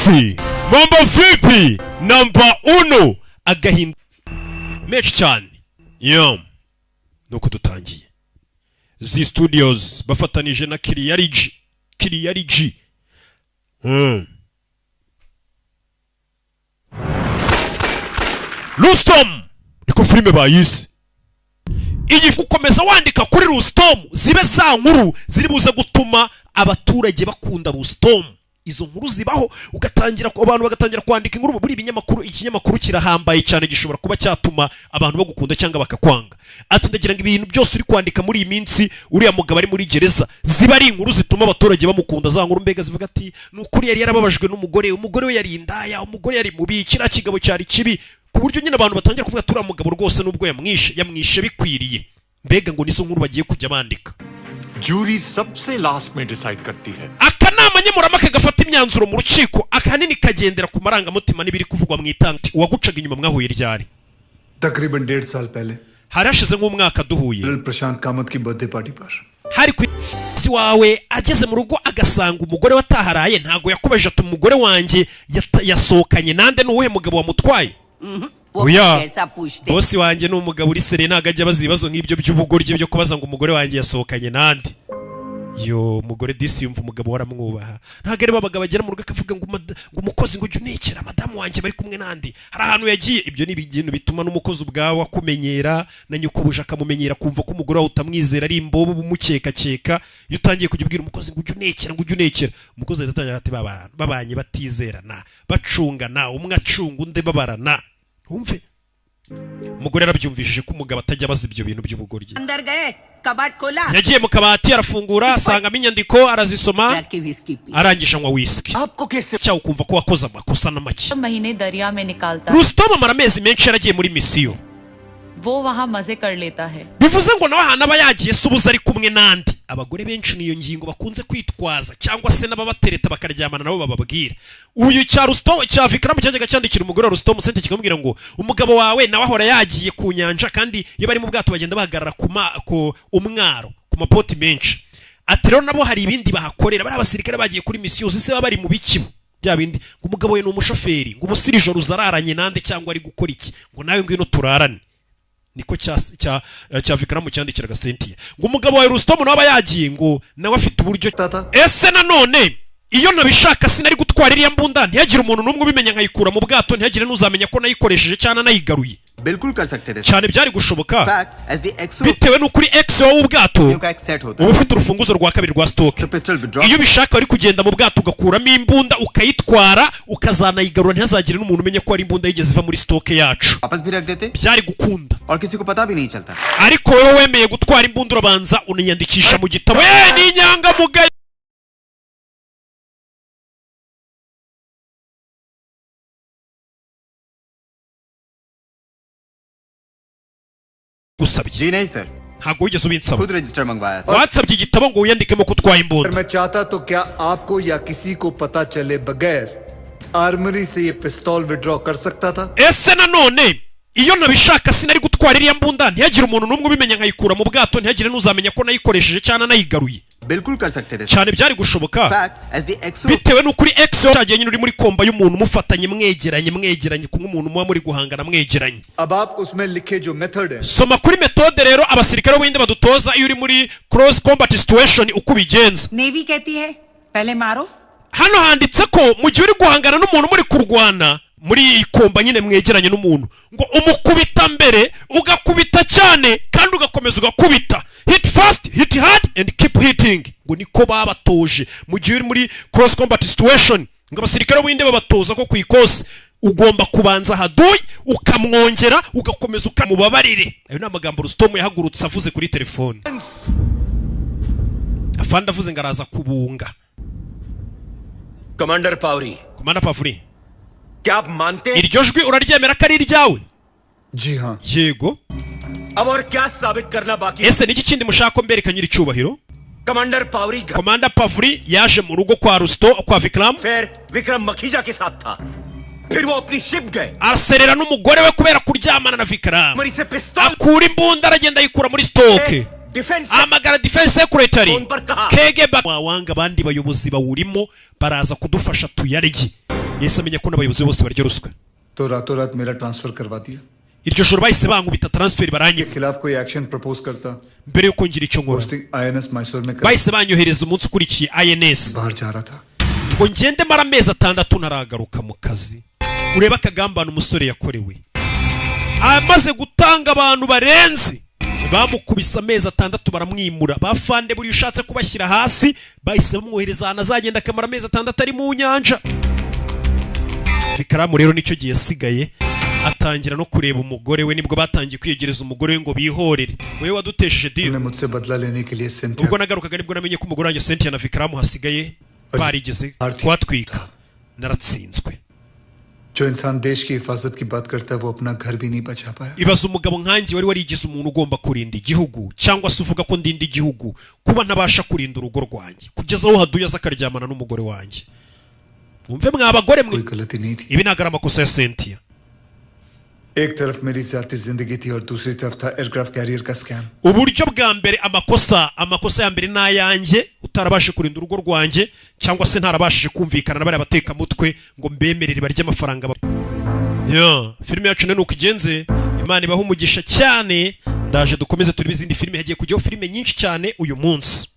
munsi mambo vipi namba 1 agahinda menshi cyane nuko dutangiye Z Studios bafatanije na Kiriyarigi Rustom niko filime bayise iyi ukomeza wandika kuri Rustom zibe za nkuru ziri buze gutuma abaturage bakunda Rustom izo nkuru zibaho ugatangira ko abantu bagatangira kwandika inkuru muri ibinyamakuru ikinyamakuru kirahambaye cyane gishobora kuba cyatuma abantu bagukunda cyangwa bakakwanga atundagira ngo ibintu byose uri kwandika muri iyi minsi uriya mugabo ari muri gereza ziba ari inkuru zituma abaturage bamukunda za nkuru mbega zivuga ati nukuri yari yarababajwe umugore we yari indaya umugore yari mubi kira kigabo cyari kibi ku buryo nyine abantu batangira kuvuga turiya mugabo rwose nubwo yamwishe bikwiriye mbega ngo nizo nkuru bagiye kujya bandika jury सबसे last में decide करती है akanama nyemuramake gafata imyanzuro mu rukiko akanini kagendera ku marangamutima n'ibiri kuvugwa mu itangazo wagucaga inyuma mwahuye ryari तकरीबन 1.5 साल पहले harashize nk'umwaka duhuye प्रशांत कामत की birthday party पर hari ku wawe ageze mu rugo agasanga umugore wataharaye ntago yakomeje ati umugore wanjye yasohokanye nande n'uwuhe mugabo wamutwaye oya bosi wanjye ni umugabo uri serena agajya bazibazo nk'ibyo by'ubugoryi byo kubaza ngo umugore wanjye yasohokanye nande yo umugore disi yumva umugabo waramwubaha ntago ari babagabo bagera mu rugo akavuga ngo umukozi ngo ujye unekera madamu wanjye bari kumwe nandi hari ahantu yagiye ibyo ni ibintu bituma n'umukozi ubwawe akumenyera na nyukubuje akamumenyera kumva ko umugore wawe utamwizera ari imbobo bumukeka iyo utangiye kujya ubwira umukozi ngo ujye unekera umukozi atangira ati babanye batizerana bacungana umwe acunga undi babarana umve umugore arabyumvishije ko umugabo atajya abaza ibyo bintu by'ubugoryi yagiye mu kabati arafungura asangamo inyandiko arazisoma arangije anywa whisky cyangwa ukumva ko wakoze amakosa n'amake Rustom amara amezi menshi yaragiye muri misiyo bivuze ngo nawe ahantu aba yagiye se ubuze ari kumwe n'andi abagore benshi niyo ngingo bakunze kwitwaza cyangwa se n'ababatereta bakaryamana nabo bababwira uyu cya Rustom cya Vikram cyajyaga cyandikira umugore wa Rustom sente kikamubwira ngo umugabo wawe nawe ahora yagiye ku nyanja kandi iyo bari mu bwato bagenda bahagarara ku umwaro ku mapoti menshi ati rero nabo hari ibindi bahakorera bari abasirikare bagiye kuri misiyo zise bari mu bikibo bya bindi ngo umugabo we ni umushoferi ngo ubusiri ijoro uzararanye nande cyangwa ari gukora iki ngo nawe ngwino turarane niko cya Vikram cyandikiraga Cynthia ngo umugabo wa Rustom nawe yagiye ngo nawe afite uburyo ese nanone iyo nabishaka sinari gutwara iriya mbunda ntihagire umuntu n'umwe ubimenya nkayikura mu bwato ntihagire n'uzamenya ko nayikoresheje cyane nayigaruye बिल्कुल कर सकते थे cyane byari gushoboka bitewe n'ukuri XO w'ubwato uba ufite urufunguzo rwa kabiri rwa stock iyo bishaka wari kugenda mu bwato ugakuramo imbunda ukayitwara ukazanayigarura ntihazagire n'umuntu umenya ko ari imbunda yigeze iva muri stock yacu byari gukunda ariko wowe wemeye gutwara imbunda urabanza uniyandikisha mu gitabo ni inyangamugayo जी नहीं sir ntago wigeze ubinsaba खुद रजिस्टर मंगवाया था watsabye igitabo ngo wiyandikemo ko utwaye imbunda मैं चाहता तो क्या आपको या किसी को पता चले बगैर आर्मरी से ये पिस्तौल विड्रॉ कर सकता था ese nanone iyo nabishaka sinari gutwara iriya mbunda ntihagire umuntu n'umwe ubimenya nkayikura mu bwato ntihagire n'uzamenya ko nayikoresheje cyane nayigaruye बिल्कुल कर सकते थे cyane byari gushoboka bitewe n'ukuri XO cyagiye nyine uri muri komba y'umuntu mufatanye mwegeranye kumwe umuntu muba muri guhangana mwegeranye अब आप उसमें लिखे जो मेथड है soma kuri metode rero abasirikare b'inde badutoza iyo uri muri cross combat situation uko ubigenza navy कहती है पहले मारो hano handitse ko mu gihe uri guhangana n'umuntu muri kurwana muri komba nyine mwegeranye n'umuntu ngo umukubita mbere ugakubita cyane kandi ugakomeza ugakubita hit fast hit hard and keep hitting ngo niko babatoje mu gihe uri muri cross combat situation ngo abasirikare b'inde babatoza ko kwikosa ugomba kubanza haduyi ukamwongera ugakomeza ukamubabarire ayo ni amagambo Rustom yahagurutse avuze kuri telefone afande avuze ngo araza kubunga commander Pavri Commander Pavuri क्या आप मानते हैं iryo jwi uraryemera ko ari iryawe जी हाँ yego अब और क्या साबित करना बाकी ese niki kindi mushaka ko mbereka nyiri cyubahiro commander Pavri Commander Pavuri yaje mu rugo kwa Rustom kwa Vikram फिर विक्रम मखीजा के साथ था फिर वो अपनी शिप गए aserera n'umugore we kubera kuryamana na Vikram मरी से पिस्तौल akura imbunda aragenda ayikura muri stock amagara defense secretary KGB wawanga abandi bayobozi bawurimo baraza kudufasha tuyarye yahise amenya ko n'abayobozi bose barya ruswa तो रातों रात मेरा ट्रांसफर करवा दिया iryo joro bahise bankubita transfer के baranyiba खिलाफ कोई एक्शन प्रपोज करता mbere yuko ngira icyo nkora posting INS Mysore में bahise banyohereza umunsi ukurikiye INS बाहर जा रहा था ngo ngende mara amezi 6 ntaragaruka mu kazi ureba akagambana umusore yakorewe amaze gutanga abantu barenze bamukubise amezi 6 baramwimura bafande buri ushatse kubashyira hasi bahise bamwohereza ahantu azagenda akamara amezi 6 ari mu nyanja Vikaramu rero nicyo gihe yasigaye atangira no kureba umugore we nibwo batangiye kwiyegereza umugore we ngo bihorere wewe wadutesheje deal मुझसे बदला लेने के लिए Senthia ubwo nagarukaga nibwo namenye ko umugore wanjye Cynthia na Vikaramu hasigaye barigeze kwatwika naratsinzwe जो इंसान देश की हिफाजत की बात करता है वो अपना घर भी नहीं बचा पाया ibaza umugabo nkanjye wari warigize umuntu ugomba kurinda igihugu cyangwa se uvuga ko ndinda igihugu kuba ntabasha kurinda urugo rwanjye kugeza aho haduye azakaryamana n'umugore wanjye umve mwabagore mwe कोई गलती नहीं थी ibi nagara amakosa ya Cynthia एक तरफ मेरी ज़ाती जिंदगी थी और दूसरी तरफ था एयरक्राफ्ट कैरियर का scam uburyo bwa mbere amakosa ya mbere nayanjye utarabashe kurinda urugo rwanjye cyangwa se ntarabashije kumvikana na bari abateka mutwe ngo mbemerere barya amafaranga filime yacu ni uko igenze Imana ibaho umugisha cyane ndaje dukomeze turi bizindi filime hagiye kujyaho filime nyinshi cyane uyu munsi